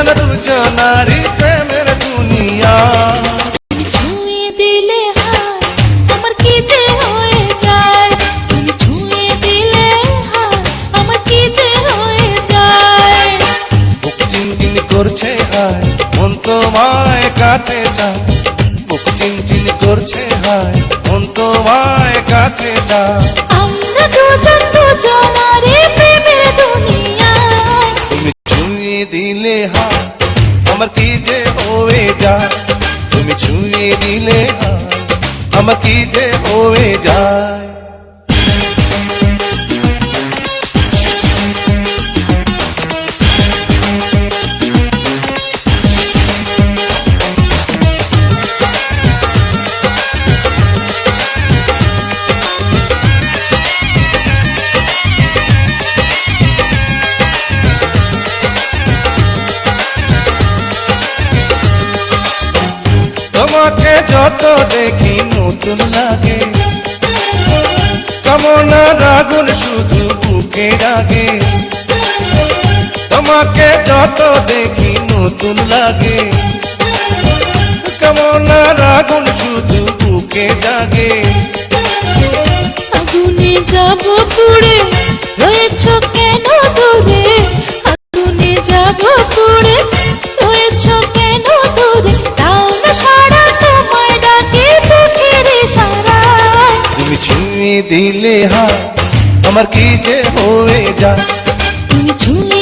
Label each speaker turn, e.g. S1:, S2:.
S1: দুজন দুজনারি প্রেমের দুনিয়া।
S2: ছুঁয়ে দিলে হাত আমার কি যে হয়ে যায়, তুমি ছুঁয়ে দিলে হাত আমার কি যে হয়ে যায়।
S1: বুক চিনচিন করছে হায় মন তোমায় কাছে চায়, বুক চিনচিন করছে হায় মন তোমায় কাছে চায়।
S2: আমরা দুজন দুজনারে প্রেমের দুনিয়ায়।
S1: তুমি ছুঁয়ে দিলে হায় আমার কি যে হয়ে যায়, তুমি ছুঁয়ে দিলে হায় আমার কি যে হয়ে যায়। তোমাকে যত দেখি নতুন লাগে, কামনার আগুন শুধু বুকে জাগে। তোমাকে যত দেখি নতুন লাগে, কামনার আগুন শুধু বুকে জাগে।
S2: আগুনে যাব পুড়ে রয়েছ কেন দূরে, আগুনে যাব পুড়ে রয়েছ কেন দূরে, তাও না সারা তোমায় ডাকে চোখের ইশারায়।
S1: তুমি ছুঁয়ে দিলে হাত আমার কি যে হয়ে যায়,
S2: তুমি ছুঁয়ে